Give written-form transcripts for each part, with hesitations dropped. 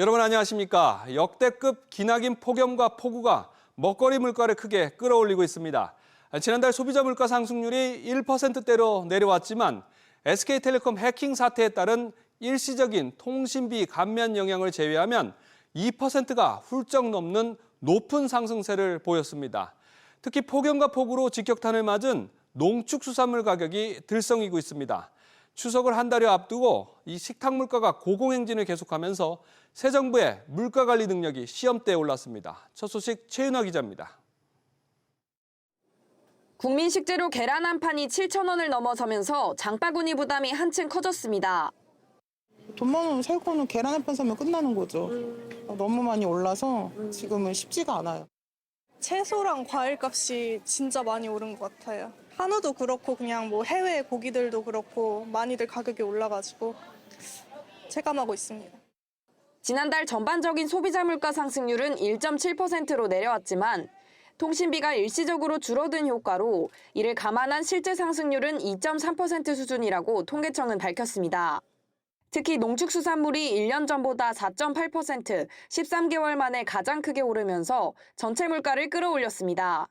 여러분 안녕하십니까? 역대급 기나긴 폭염과 폭우가 먹거리 물가를 크게 끌어올리고 있습니다. 지난달 소비자 물가 상승률이 1%대로 내려왔지만 SK텔레콤 해킹 사태에 따른 일시적인 통신비 감면 영향을 제외하면 2%가 훌쩍 넘는 높은 상승세를 보였습니다. 특히 폭염과 폭우로 직격탄을 맞은 농축수산물 가격이 들썩이고 있습니다. 추석을 한 달여 앞두고 이 식탁 물가가 고공행진을 계속하면서 새 정부의 물가 관리 능력이 시험대에 올랐습니다. 첫 소식 최윤아 기자입니다. 국민 식재료 계란 한 판이 7,000원을 넘어서면서 장바구니 부담이 한층 커졌습니다. 돈만 원 살고는 계란 한 판 사면 끝나는 거죠. 너무 많이 올라서 지금은 쉽지가 않아요. 채소랑 과일 값이 진짜 많이 오른 것 같아요. 한우도 그렇고 그냥 뭐 해외 고기들도 그렇고 많이들 가격이 올라가지고 체감하고 있습니다. 지난달 전반적인 소비자 물가 상승률은 1.7%로 내려왔지만 통신비가 일시적으로 줄어든 효과로 이를 감안한 실제 상승률은 2.3% 수준이라고 통계청은 밝혔습니다. 특히 농축수산물이 1년 전보다 4.8%, 13개월 만에 가장 크게 오르면서 전체 물가를 끌어올렸습니다.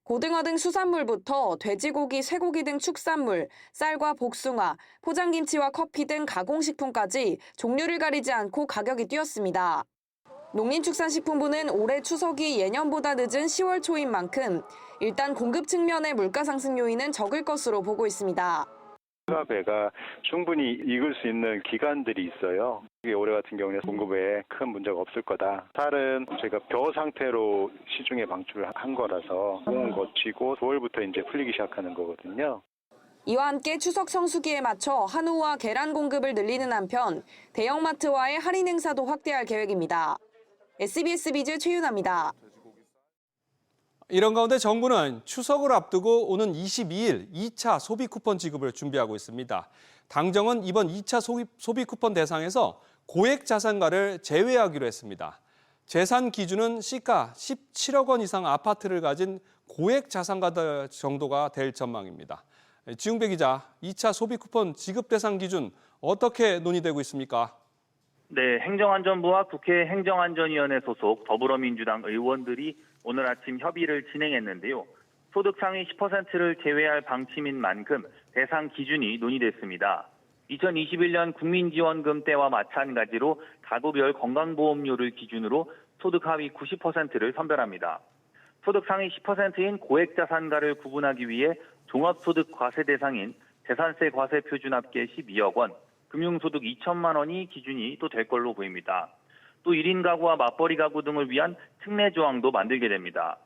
고등어 등 수산물부터 돼지고기, 쇠고기 등 축산물, 쌀과 복숭아, 포장김치와 커피 등 가공식품까지 종류를 가리지 않고 가격이 뛰었습니다. 농림축산식품부는 올해 추석이 예년보다 늦은 10월 초인 만큼 일단 공급 측면의 물가 상승 요인은 적을 것으로 보고 있습니다. 배가 충분히 익을 수 있는 기간들이 있어요. 올해 같은 경우는 공급에 큰 문제가 없을 거다. 쌀은 저희가 벼 상태로 시중에 방출을 한 거라서 공은 거치고 9월부터 이제 풀리기 시작하는 거거든요. 이와 함께 추석 성수기에 맞춰 한우와 계란 공급을 늘리는 한편 대형마트와의 할인 행사도 확대할 계획입니다. SBS 비즈 최윤아입니다. 이런 가운데 정부는 추석을 앞두고 오는 22일 2차 소비 쿠폰 지급을 준비하고 있습니다. 당정은 이번 2차 소비 쿠폰 대상에서 고액 자산가를 제외하기로 했습니다. 제산 기준은 시가 17억 원 이상 아파트를 가진 고액 자산가들 정도가 될 전망입니다. 지웅배 기자, 2차 소비 쿠폰 지급 대상 기준 어떻게 논의되고 있습니까? 네, 행정안전부와 국회 행정안전위원회 소속 더불어민주당 의원들이 오늘 아침 협의를 진행했는데요. 소득 상위 10%를 제외할 방침인 만큼 대상 기준이 논의됐습니다. 2021년 국민지원금 때와 마찬가지로 가구별 건강보험료를 기준으로 소득 하위 90%를 선별합니다. 소득 상위 10%인 고액자산가를 구분하기 위해 종합소득 과세 대상인 재산세 과세 표준 합계 12억 원, 금융소득 2천만 원이 기준이 또 될 걸로 보입니다. 또 1인 가구와 맞벌이 가구 등을 위한 특례 조항도 만들게 됩니다.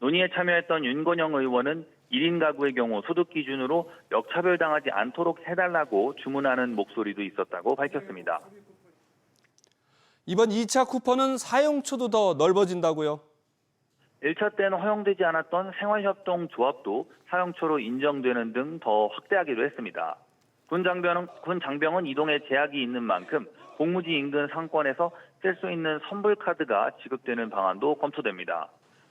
논의에 참여했던 윤건영 의원은 1인 가구의 경우 소득 기준으로 역차별당하지 않도록 해달라고 주문하는 목소리도 있었다고 밝혔습니다. 이번 2차 쿠폰은 사용처도 더 넓어진다고요? 1차 때는 허용되지 않았던 생활협동조합도 사용처로 인정되는 등 더 확대하기로 했습니다. 군 장병은 이동에 제약이 있는 만큼 공무지 인근 상권에서 쓸 수 있는 선불카드가 지급되는 방안도 검토됩니다.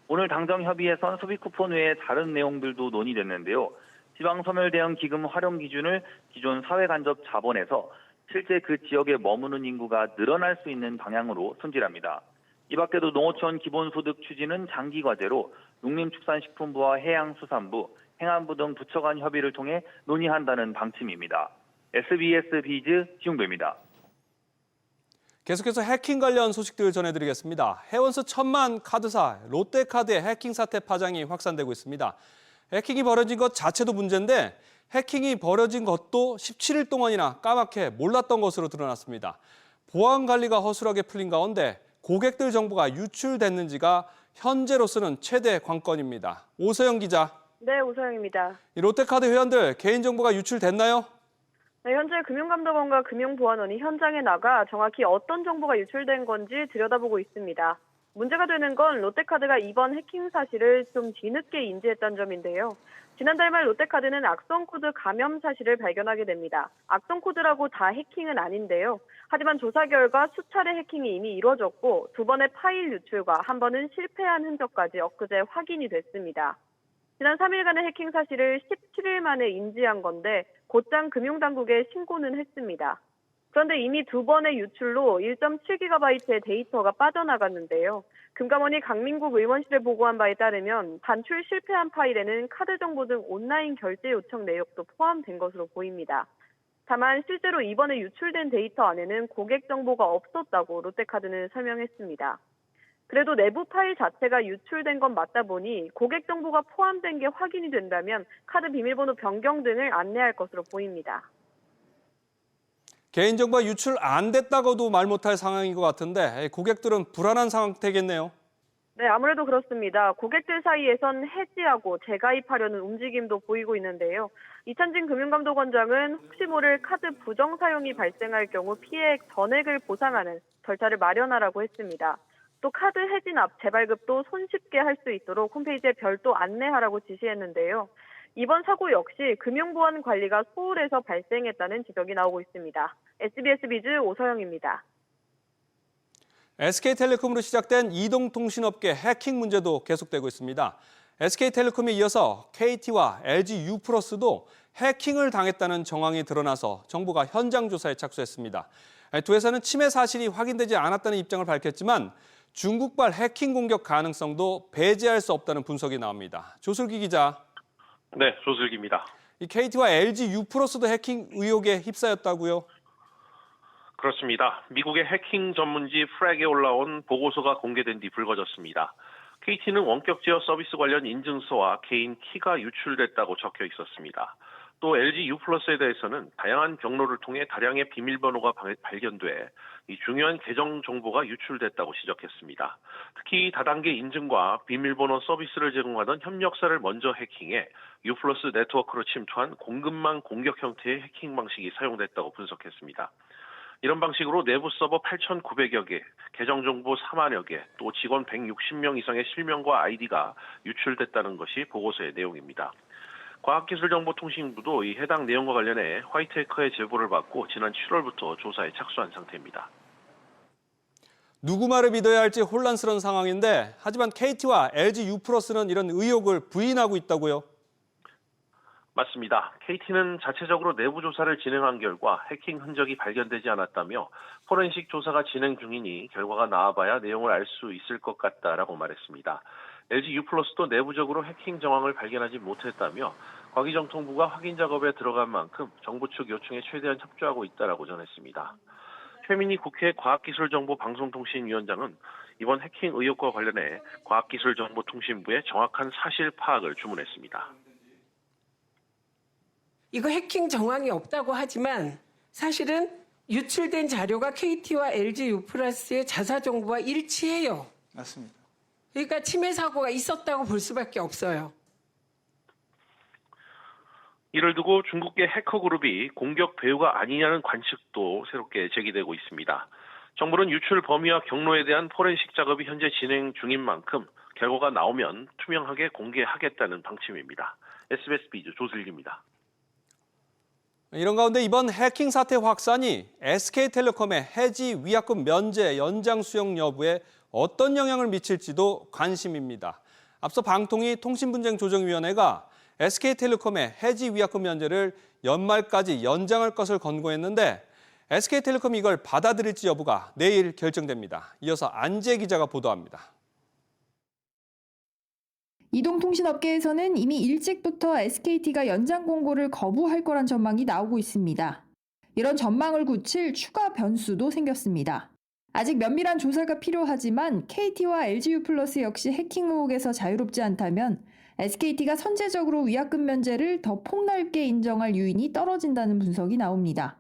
오늘 당정 협의에선 소비 쿠폰 외에 다른 내용들도 논의됐는데요. 지방소멸대응기금 활용 기준을 기존 사회간접 자본에서 실제 그 지역에 머무는 인구가 늘어날 수 있는 방향으로 손질합니다. 이 밖에도 농어촌 기본소득 추진은 장기 과제로 농림축산식품부와 해양수산부, 행안부 등 부처 간 협의를 통해 논의한다는 방침입니다. SBS 비즈 지웅배입니다. 계속해서 해킹 관련 소식들 전해드리겠습니다. 해원수 천만 카드사 롯데카드의 해킹 사태 파장이 확산되고 있습니다. 해킹이 벌어진 것 자체도 문제인데 해킹이 벌어진 것도 17일 동안이나 까맣게 몰랐던 것으로 드러났습니다. 보안 관리가 허술하게 풀린 가운데 고객들 정보가 유출됐는지가 현재로서는 최대 관건입니다. 오서영 기자. 네, 오서영입니다. 롯데카드 회원들 개인정보가 유출됐나요? 네, 현재 금융감독원과 금융보안원이 현장에 나가 정확히 어떤 정보가 유출된 건지 들여다보고 있습니다. 문제가 되는 건 롯데카드가 이번 해킹 사실을 좀 뒤늦게 인지했다는 점인데요. 지난달 말 롯데카드는 악성 코드 감염 사실을 발견하게 됩니다. 악성 코드라고 다 해킹은 아닌데요. 하지만 조사 결과 수차례 해킹이 이미 이루어졌고 2번의 파일 유출과 1번은 실패한 흔적까지 엊그제 확인이 됐습니다. 지난 3일간의 해킹 사실을 17일 만에 인지한 건데 곧장 금융당국에 신고는 했습니다. 그런데 이미 두 번의 유출로 1.7GB의 데이터가 빠져나갔는데요. 금감원이 강민국 의원실에 보고한 바에 따르면 반출 실패한 파일에는 카드 정보 등 온라인 결제 요청 내역도 포함된 것으로 보입니다. 다만 실제로 이번에 유출된 데이터 안에는 고객 정보가 없었다고 롯데카드는 설명했습니다. 그래도 내부 파일 자체가 유출된 건 맞다 보니 고객 정보가 포함된 게 확인이 된다면 카드 비밀번호 변경 등을 안내할 것으로 보입니다. 개인정보가 유출 안 됐다고도 말 못할 상황인 것 같은데 고객들은 불안한 상태겠네요. 네, 아무래도 그렇습니다. 고객들 사이에선 해지하고 재가입하려는 움직임도 보이고 있는데요. 이찬진 금융감독원장은 혹시 모를 카드 부정 사용이 발생할 경우 피해액 전액을 보상하는 절차를 마련하라고 했습니다. 또 카드 해지납, 재발급도 손쉽게 할 수 있도록 홈페이지에 별도 안내하라고 지시했는데요. 이번 사고 역시 금융보안 관리가 소홀해서 발생했다는 지적이 나오고 있습니다. SBS 비즈 오서영입니다. SK텔레콤으로 시작된 이동통신업계 해킹 문제도 계속되고 있습니다. SK텔레콤에 이어서 KT와 LG유플러스도 해킹을 당했다는 정황이 드러나서 정부가 현장 조사에 착수했습니다. 두 회사는 침해 사실이 확인되지 않았다는 입장을 밝혔지만 중국발 해킹 공격 가능성도 배제할 수 없다는 분석이 나옵니다. 조슬기 기자. 네, 조슬기입니다. 이 KT와 LG유플러스도 해킹 의혹에 휩싸였다고요? 그렇습니다. 미국의 해킹 전문지 프랙에 올라온 보고서가 공개된 뒤 불거졌습니다. KT는 원격 제어 서비스 관련 인증서와 개인 키가 유출됐다고 적혀 있었습니다. 또 LG유플러스에 대해서는 다양한 경로를 통해 다량의 비밀번호가 발견돼 이 중요한 계정 정보가 유출됐다고 지적했습니다. 특히 다단계 인증과 비밀번호 서비스를 제공하던 협력사를 먼저 해킹해 유플러스 네트워크로 침투한 공급망 공격 형태의 해킹 방식이 사용됐다고 분석했습니다. 이런 방식으로 내부 서버 8,900여 개, 계정 정보 4만여 개, 또 직원 160명 이상의 실명과 아이디가 유출됐다는 것이 보고서의 내용입니다. 과학기술정보통신부도 이 해당 내용과 관련해 화이트해커의 제보를 받고 지난 7월부터 조사에 착수한 상태입니다. 누구 말을 믿어야 할지 혼란스러운 상황인데 하지만 KT와 LG유플러스는 이런 의혹을 부인하고 있다고요? 맞습니다. KT는 자체적으로 내부 조사를 진행한 결과 해킹 흔적이 발견되지 않았다며 포렌식 조사가 진행 중이니 결과가 나와봐야 내용을 알 수 있을 것 같다라고 말했습니다. LG유플러스도 내부적으로 해킹 정황을 발견하지 못했다며 과기정통부가 확인 작업에 들어간 만큼 정부 측 요청에 최대한 협조하고 있다라고 전했습니다. 최민희 국회 과학기술정보방송통신위원장은 이번 해킹 의혹과 관련해 과학기술정보통신부에 정확한 사실 파악을 주문했습니다. 이거 해킹 정황이 없다고 하지만 사실은 유출된 자료가 KT와 LG유플러스의 자사 정보와 일치해요. 맞습니다. 그러니까 침해 사고가 있었다고 볼 수밖에 없어요. 이를 두고 중국계 해커 그룹이 공격 배후가 아니냐는 관측도 새롭게 제기되고 있습니다. 정부는 유출 범위와 경로에 대한 포렌식 작업이 현재 진행 중인 만큼 결과가 나오면 투명하게 공개하겠다는 방침입니다. SBS 비즈 조슬기입니다. 이런 가운데 이번 해킹 사태 확산이 SK텔레콤의 해지 위약금 면제 연장 수용 여부에 어떤 영향을 미칠지도 관심입니다. 앞서 방통위 통신분쟁조정위원회가 SK텔레콤의 해지 위약금 면제를 연말까지 연장할 것을 권고했는데 SK텔레콤이 이걸 받아들일지 여부가 내일 결정됩니다. 이어서 안재 기자가 보도합니다. 이동통신업계에서는 이미 일찍부터 SKT가 연장 공고를 거부할 거란 전망이 나오고 있습니다. 이런 전망을 굳힐 추가 변수도 생겼습니다. 아직 면밀한 조사가 필요하지만 KT와 LG유플러스 역시 해킹 의혹에서 자유롭지 않다면 SKT가 선제적으로 위약금 면제를 더 폭넓게 인정할 유인이 떨어진다는 분석이 나옵니다.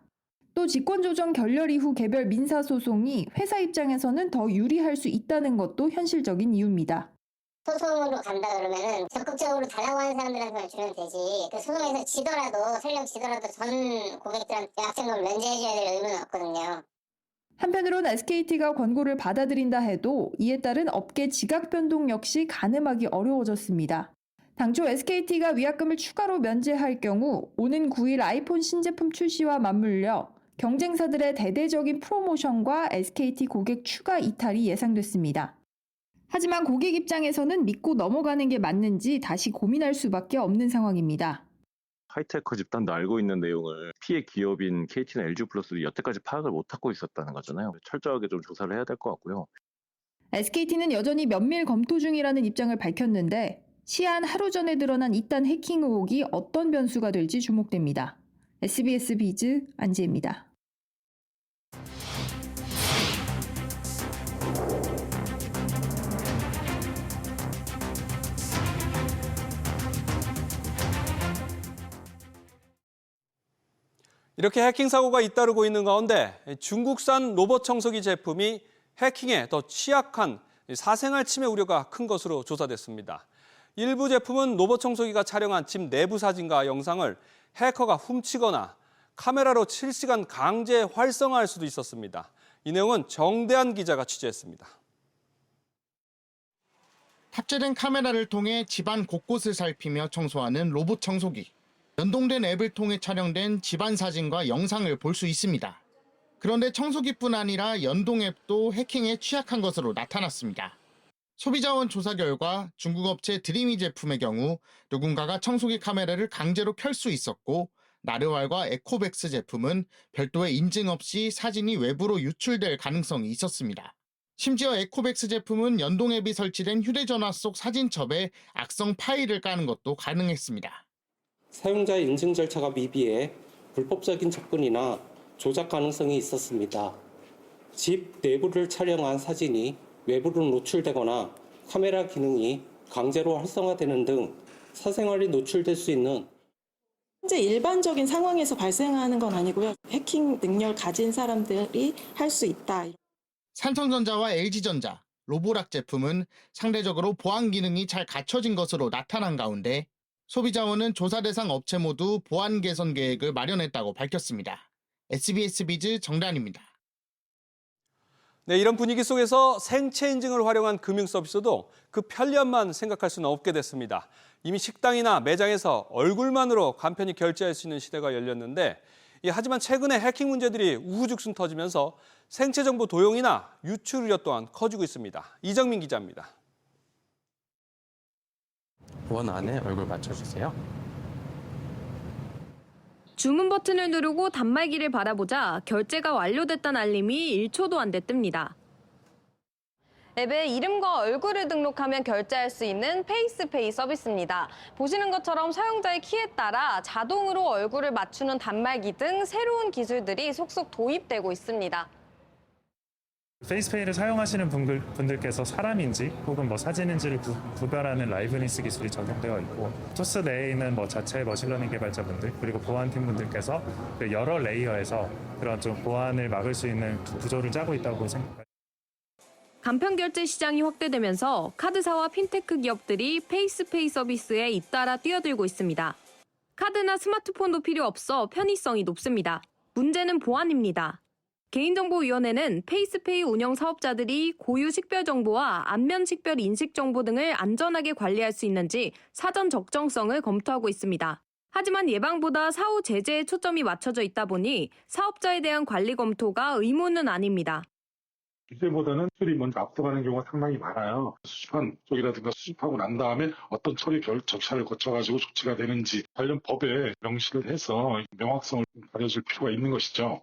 또 직권조정 결렬 이후 개별 민사소송이 회사 입장에서는 더 유리할 수 있다는 것도 현실적인 이유입니다. 소송으로 간다 그러면은 적극적으로 달라고 하는 사람들한테 주면 되지. 그 소송에서 지더라도 설령 지더라도 전 고객들한테 약정을 면제해줘야 될 의무는 없거든요. 한편으론 SKT가 권고를 받아들인다 해도 이에 따른 업계 지각 변동 역시 가늠하기 어려워졌습니다. 당초 SKT가 위약금을 추가로 면제할 경우 오는 9일 아이폰 신제품 출시와 맞물려 경쟁사들의 대대적인 프로모션과 SKT 고객 추가 이탈이 예상됐습니다. 하지만 고객 입장에서는 믿고 넘어가는 게 맞는지 다시 고민할 수밖에 없는 상황입니다. 하이테크 집단도 알고 있는 내용을 피해 기업인 KT나 LG플러스도 여태까지 파악을 못하고 있었다는 거잖아요. 철저하게 좀 조사를 해야 될 것 같고요. SKT는 여전히 면밀 검토 중이라는 입장을 밝혔는데 시한 하루 전에 드러난 이딴 해킹 의혹이 어떤 변수가 될지 주목됩니다. SBS 비즈 안지혜입니다. 이렇게 해킹 사고가 잇따르고 있는 가운데 중국산 로봇 청소기 제품이 해킹에 더 취약한 사생활 침해 우려가 큰 것으로 조사됐습니다. 일부 제품은 로봇 청소기가 촬영한 집 내부 사진과 영상을 해커가 훔치거나 카메라로 실시간 강제 활성화할 수도 있었습니다. 이 내용은 정대한 기자가 취재했습니다. 탑재된 카메라를 통해 집안 곳곳을 살피며 청소하는 로봇 청소기. 연동된 앱을 통해 촬영된 집안 사진과 영상을 볼 수 있습니다. 그런데 청소기뿐 아니라 연동 앱도 해킹에 취약한 것으로 나타났습니다. 소비자원 조사 결과 중국 업체 드리미 제품의 경우 누군가가 청소기 카메라를 강제로 켤 수 있었고 나르왈과 에코백스 제품은 별도의 인증 없이 사진이 외부로 유출될 가능성이 있었습니다. 심지어 에코백스 제품은 연동 앱이 설치된 휴대전화 속 사진첩에 악성 파일을 까는 것도 가능했습니다. 사용자의 인증 절차가 미비해 불법적인 접근이나 조작 가능성이 있었습니다. 집 내부를 촬영한 사진이 외부로 노출되거나 카메라 기능이 강제로 활성화되는 등 사생활이 노출될 수 있는 현재 일반적인 상황에서 발생하는 건 아니고요. 해킹 능력을 가진 사람들이 할 수 있다. 삼성전자와 LG전자, 로보락 제품은 상대적으로 보안 기능이 잘 갖춰진 것으로 나타난 가운데 소비자원은 조사 대상 업체 모두 보안 개선 계획을 마련했다고 밝혔습니다. SBS 비즈 정단입니다. 네, 이런 분위기 속에서 생체 인증을 활용한 금융 서비스도 그 편리함만 생각할 수는 없게 됐습니다. 이미 식당이나 매장에서 얼굴만으로 간편히 결제할 수 있는 시대가 열렸는데 하지만 최근에 해킹 문제들이 우후죽순 터지면서 생체 정보 도용이나 유출 우려 또한 커지고 있습니다. 이정민 기자입니다. 원 안에 얼굴 맞춰주세요. 주문 버튼을 누르고 단말기를 바라보자 결제가 완료됐다는 알림이 1초도 안 돼 뜹니다. 앱에 이름과 얼굴을 등록하면 결제할 수 있는 페이스페이 서비스입니다. 보시는 것처럼 사용자의 키에 따라 자동으로 얼굴을 맞추는 단말기 등 새로운 기술들이 속속 도입되고 있습니다. 페이스페이를 사용하시는 분들께서 사람인지 혹은 사진인지를 구별하는 라이브니스 기술이 적용되어 있고 토스 내에 있는 자체 머신러닝 개발자분들 그리고 보안팀 분들께서 여러 레이어에서 그런 좀 보안을 막을 수 있는 구조를 짜고 있다고 생각합니다. 간편 결제 시장이 확대되면서 카드사와 핀테크 기업들이 페이스페이 서비스에 잇따라 뛰어들고 있습니다. 카드나 스마트폰도 필요 없어 편의성이 높습니다. 문제는 보안입니다. 개인정보위원회는 페이스페이 운영 사업자들이 고유 식별 정보와 안면 식별 인식 정보 등을 안전하게 관리할 수 있는지 사전 적정성을 검토하고 있습니다. 하지만 예방보다 사후 제재에 초점이 맞춰져 있다 보니 사업자에 대한 관리 검토가 의무는 아닙니다. 규제보다는 수술이 먼저 앞서가는 경우가 상당히 많아요. 수집한 쪽이라든가 수집하고 난 다음에 어떤 처리 절차를 거쳐가지고 조치가 되는지 관련 법에 명시를 해서 명확성을 가려줄 필요가 있는 것이죠.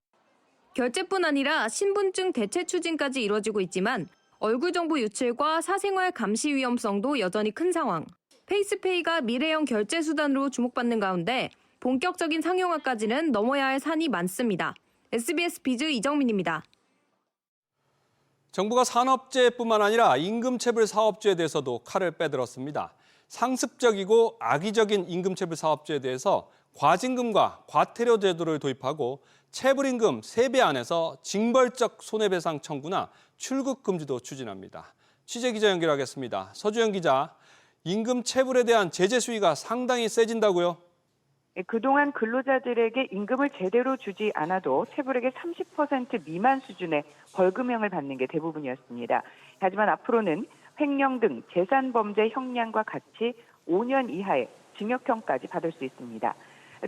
결제뿐 아니라 신분증 대체 추진까지 이뤄지고 있지만 얼굴 정보 유출과 사생활 감시 위험성도 여전히 큰 상황. 페이스페이가 미래형 결제 수단으로 주목받는 가운데 본격적인 상용화까지는 넘어야 할 산이 많습니다. SBS 비즈 이정민입니다. 정부가 산업재해뿐만 아니라 임금체불 사업주에 대해서도 칼을 빼들었습니다. 상습적이고 악의적인 임금체불 사업주에 대해서 과징금과 과태료 제도를 도입하고 체불임금 3배 안에서 징벌적 손해배상 청구나 출국 금지도 추진합니다. 취재기자 연결하겠습니다. 서주영 기자, 임금 체불에 대한 제재 수위가 상당히 세진다고요? 그동안 근로자들에게 임금을 제대로 주지 않아도 체불액의 30% 미만 수준의 벌금형을 받는 게 대부분이었습니다. 하지만 앞으로는 횡령 등 재산범죄 형량과 같이 5년 이하의 징역형까지 받을 수 있습니다.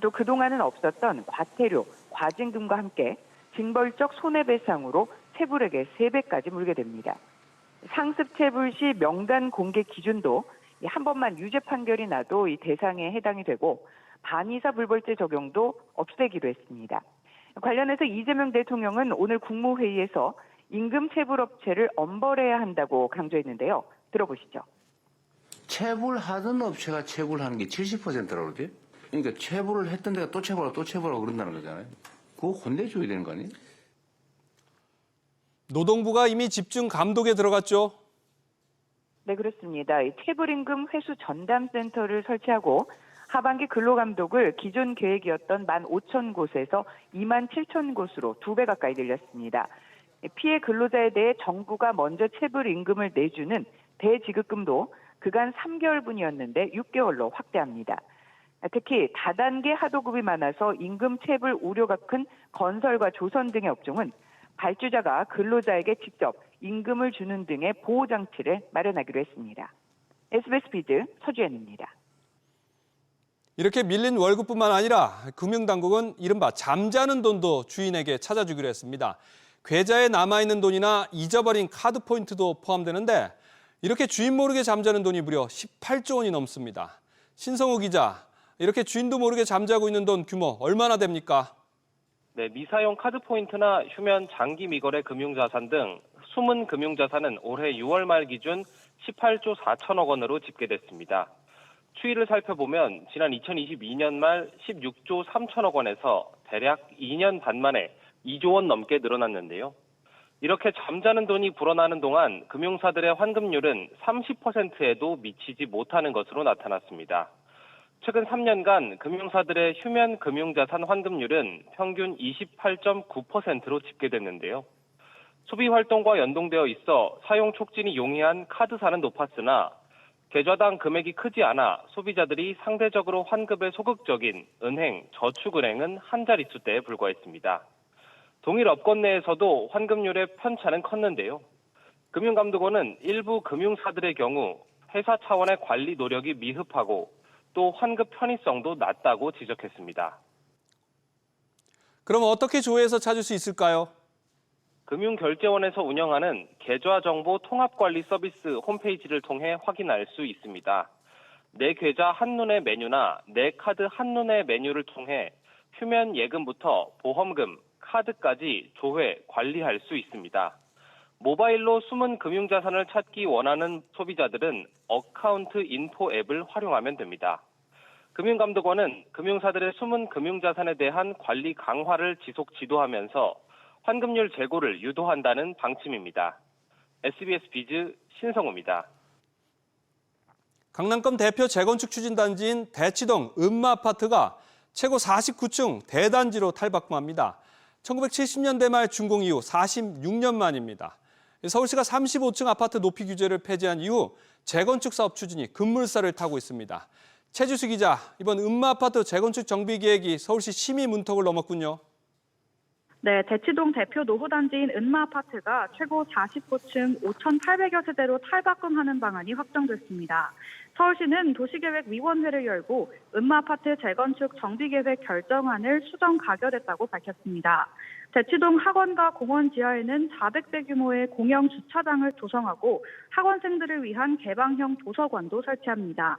또 그동안은 없었던 과태료, 과징금과 함께 징벌적 손해배상으로 체불액의 3배까지 물게 됩니다. 상습 체불 시 명단 공개 기준도 한 번만 유죄 판결이 나도 이 대상에 해당이 되고 반이사 불벌제 적용도 없애기로 했습니다. 관련해서 이재명 대통령은 오늘 국무회의에서 임금 체불업체를 엄벌해야 한다고 강조했는데요. 들어보시죠. 체불하던 업체가 체불하는 게 70%라고 그러지? 그러니까 체불을 했던 데가 또 체불하고 그런다는 거잖아요. 그거 혼내줘야 되는 거 아니에요? 노동부가 이미 집중 감독에 들어갔죠. 네, 그렇습니다. 체불임금 회수 전담센터를 설치하고 하반기 근로감독을 기존 계획이었던 15,000곳에서 27,000곳으로 2배 가까이 늘렸습니다. 피해 근로자에 대해 정부가 먼저 체불임금을 내주는 대지급금도 그간 3개월분이었는데 6개월로 확대합니다. 특히 다단계 하도급이 많아서 임금 체불 우려가 큰 건설과 조선 등의 업종은 발주자가 근로자에게 직접 임금을 주는 등의 보호장치를 마련하기로 했습니다. SBS 비즈 서주연입니다. 이렇게 밀린 월급뿐만 아니라 금융당국은 이른바 잠자는 돈도 주인에게 찾아주기로 했습니다. 계좌에 남아있는 돈이나 잊어버린 카드 포인트도 포함되는데 이렇게 주인 모르게 잠자는 돈이 무려 18조 원이 넘습니다. 신성우 기자, 이렇게 주인도 모르게 잠자고 있는 돈 규모 얼마나 됩니까? 네, 미사용 카드 포인트나 휴면 장기 미거래 금융자산 등 숨은 금융자산은 올해 6월 말 기준 18조 4천억 원으로 집계됐습니다. 추이를 살펴보면 지난 2022년 말 16조 3천억 원에서 대략 2년 반 만에 2조 원 넘게 늘어났는데요. 이렇게 잠자는 돈이 불어나는 동안 금융사들의 환급률은 30%에도 미치지 못하는 것으로 나타났습니다. 최근 3년간 금융사들의 휴면 금융자산 환급률은 평균 28.9%로 집계됐는데요. 소비활동과 연동되어 있어 사용 촉진이 용이한 카드사는 높았으나 계좌당 금액이 크지 않아 소비자들이 상대적으로 환급에 소극적인 은행, 저축은행은 한 자릿수대에 불과했습니다. 동일 업권 내에서도 환급률의 편차는 컸는데요. 금융감독원은 일부 금융사들의 경우 회사 차원의 관리 노력이 미흡하고 또 환급 편의성도 낮다고 지적했습니다. 그럼 어떻게 조회해서 찾을 수 있을까요? 금융결제원에서 운영하는 계좌정보 통합관리 서비스 홈페이지를 통해 확인할 수 있습니다. 내 계좌 한눈에 메뉴나 내 카드 한눈에 메뉴를 통해 휴면 예금부터 보험금, 카드까지 조회, 관리할 수 있습니다. 모바일로 숨은 금융자산을 찾기 원하는 소비자들은 어카운트 인포 앱을 활용하면 됩니다. 금융감독원은 금융사들의 숨은 금융자산에 대한 관리 강화를 지속 지도하면서 환급률 제고를 유도한다는 방침입니다. SBS 비즈 신성우입니다. 강남권 대표 재건축 추진단지인 대치동 음마아파트가 최고 49층 대단지로 탈바꿈합니다. 1970년대 말 준공 이후 46년 만입니다. 서울시가 35층 아파트 높이 규제를 폐지한 이후 재건축 사업 추진이 급물살을 타고 있습니다. 최주수 기자, 이번 음마아파트 재건축 정비 계획이 서울시 심의 문턱을 넘었군요. 네, 대치동 대표 노후단지인 은마아파트가 최고 49층 5,800여 세대로 탈바꿈하는 방안이 확정됐습니다. 서울시는 도시계획위원회를 열고 은마아파트 재건축 정비계획 결정안을 수정 가결했다고 밝혔습니다. 대치동 학원과 공원 지하에는 400대 규모의 공영 주차장을 조성하고 학원생들을 위한 개방형 도서관도 설치합니다.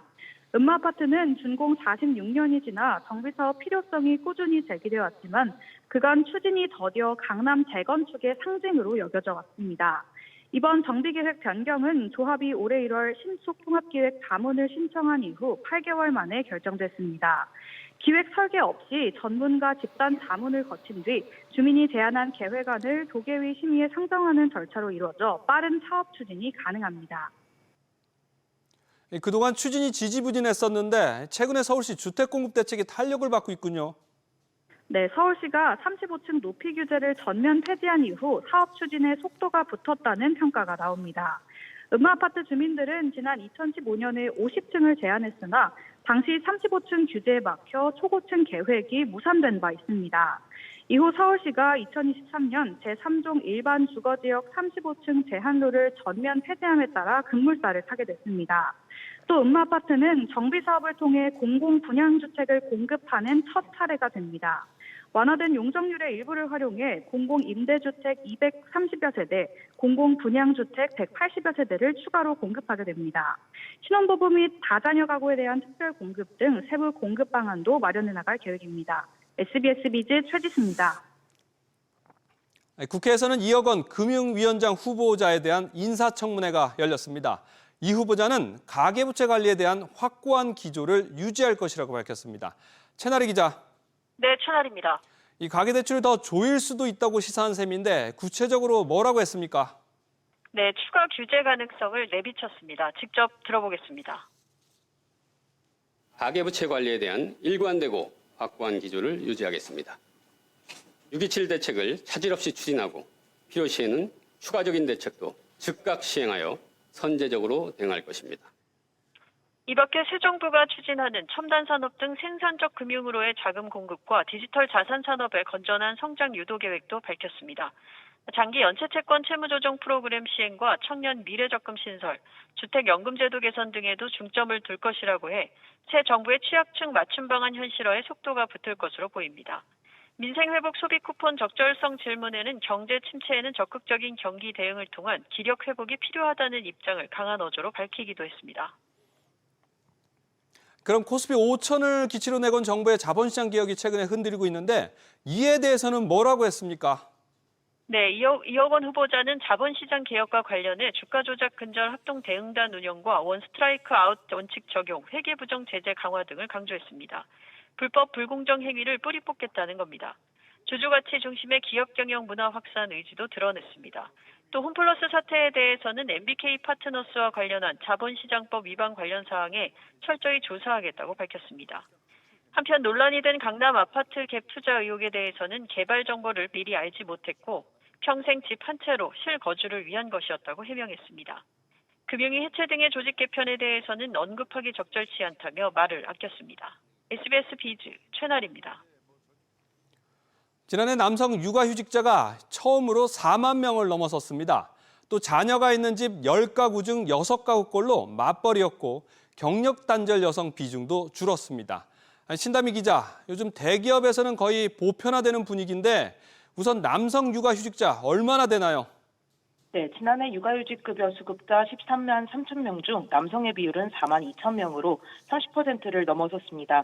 음마아파트는 준공 46년이 지나 정비사업 필요성이 꾸준히 제기되어 왔지만 그간 추진이 더뎌 강남 재건축의 상징으로 여겨져 왔습니다. 이번 정비계획 변경은 조합이 올해 1월 신축 통합기획 자문을 신청한 이후 8개월 만에 결정됐습니다. 기획 설계 없이 전문가 집단 자문을 거친 뒤 주민이 제안한 계획안을 도계위 심의에 상정하는 절차로 이루어져 빠른 사업 추진이 가능합니다. 그동안 추진이 지지부진했었는데 최근에 서울시 주택공급 대책이 탄력을 받고 있군요. 네, 서울시가 35층 높이 규제를 전면 폐지한 이후 사업 추진에 속도가 붙었다는 평가가 나옵니다. 음마아파트 주민들은 지난 2015년에 50층을 제안했으나 당시 35층 규제에 막혀 초고층 계획이 무산된 바 있습니다. 이후 서울시가 2023년 제3종 일반 주거지역 35층 제한로를 전면 폐지함에 따라 급물살을 타게 됐습니다. 또 음마아파트는 정비사업을 통해 공공분양주택을 공급하는 첫 사례가 됩니다. 완화된 용적률의 일부를 활용해 공공임대주택 230여 세대, 공공분양주택 180여 세대를 추가로 공급하게 됩니다. 신혼부부 및 다자녀 가구에 대한 특별 공급 등 세부 공급 방안도 마련해 나갈 계획입니다. SBS 비즈 최지수입니다. 국회에서는 이혁원 금융위원장 후보자에 대한 인사청문회가 열렸습니다. 이 후보자는 가계부채 관리에 대한 확고한 기조를 유지할 것이라고 밝혔습니다. 최나리 기자. 네, 최나리입니다. 이 가계대출을 더 조일 수도 있다고 시사한 셈인데 구체적으로 뭐라고 했습니까? 네, 추가 규제 가능성을 내비쳤습니다. 직접 들어보겠습니다. 가계부채 관리에 대한 일관되고 확고한 기조를 유지하겠습니다. 6.27 대책을 차질 없이 추진하고 필요시에는 추가적인 대책도 즉각 시행하여 선제적으로 대응할 것입니다. 이 밖에 새 정부가 추진하는 첨단 산업 등 생산적 금융으로의 자금 공급과 디지털 자산 산업의 건전한 성장 유도 계획도 밝혔습니다. 장기 연체 채권 채무조정 프로그램 시행과 청년 미래적금 신설, 주택연금제도 개선 등에도 중점을 둘 것이라고 해 새 정부의 취약층 맞춤 방안 현실화에 속도가 붙을 것으로 보입니다. 민생회복 소비 쿠폰 적절성 질문에는 경제 침체에는 적극적인 경기 대응을 통한 기력 회복이 필요하다는 입장을 강한 어조로 밝히기도 했습니다. 그럼 코스피 5천을 기치로 내건 정부의 자본시장 개혁이 최근에 흔들리고 있는데 이에 대해서는 뭐라고 했습니까? 네, 이혁원 후보자는 자본시장 개혁과 관련해 주가 조작 근절 합동 대응단 운영과 원 스트라이크 아웃 원칙 적용, 회계 부정 제재 강화 등을 강조했습니다. 불법 불공정 행위를 뿌리 뽑겠다는 겁니다. 주주가치 중심의 기업 경영 문화 확산 의지도 드러냈습니다. 또 홈플러스 사태에 대해서는 MBK 파트너스와 관련한 자본시장법 위반 관련 사항에 철저히 조사하겠다고 밝혔습니다. 한편 논란이 된 강남 아파트 갭 투자 의혹에 대해서는 개발 정보를 미리 알지 못했고 평생 집 한 채로 실거주를 위한 것이었다고 해명했습니다. 금융위 해체 등의 조직 개편에 대해서는 언급하기 적절치 않다며 말을 아꼈습니다. SBS 비즈 최나리입니다. 지난해 남성 육아휴직자가 처음으로 4만 명을 넘어섰습니다. 또 자녀가 있는 집 10가구 중 6가구꼴로 맞벌이였고 경력 단절 여성 비중도 줄었습니다. 신다미 기자, 요즘 대기업에서는 거의 보편화되는 분위기인데 우선 남성 육아휴직자 얼마나 되나요? 네, 지난해 육아휴직급여 수급자 13만 3천 명 중 남성의 비율은 4만 2천 명으로 30%를 넘어섰습니다.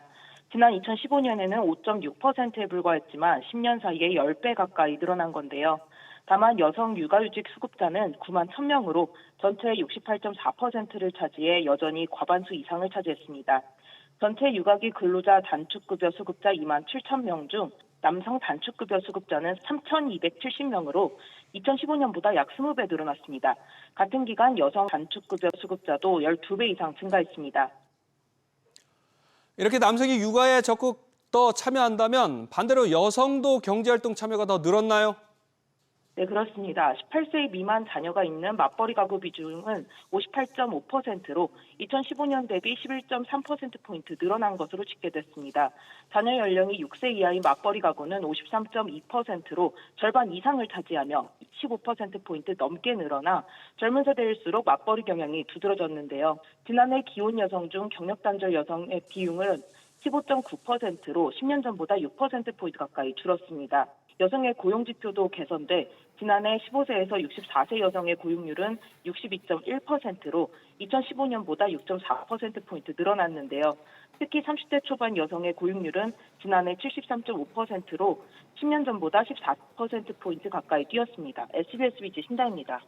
지난 2015년에는 5.6%에 불과했지만 10년 사이에 10배 가까이 늘어난 건데요. 다만 여성 육아휴직 수급자는 9만 1천 명으로 전체의 68.4%를 차지해 여전히 과반수 이상을 차지했습니다. 전체 육아기 근로자 단축급여 수급자 2만 7천 명 중 남성 단축급여 수급자는 3,270명으로 2015년보다 약 20배 늘어났습니다. 같은 기간 여성 단축급여 수급자도 12배 이상 증가했습니다. 이렇게 남성이 육아에 적극 더 참여한다면 반대로 여성도 경제활동 참여가 더 늘었나요? 네, 그렇습니다. 18세 미만 자녀가 있는 맞벌이 가구 비중은 58.5%로 2015년 대비 11.3%포인트 늘어난 것으로 집계됐습니다. 자녀 연령이 6세 이하인 맞벌이 가구는 53.2%로 절반 이상을 차지하며 15%포인트 넘게 늘어나 젊은 세대일수록 맞벌이 경향이 두드러졌는데요. 지난해 기혼 여성 중 경력 단절 여성의 비율은 15.9%로 10년 전보다 6%포인트 가까이 줄었습니다. 여성의 고용지표도 개선돼 지난해 15세에서 64세 여성의 고용률은 62.1%로 2015년보다 6.4%포인트 늘어났는데요. 특히 30대 초반 여성의 고용률은 지난해 73.5%로 10년 전보다 14%포인트 가까이 뛰었습니다. SBS 비즈 신다입니다.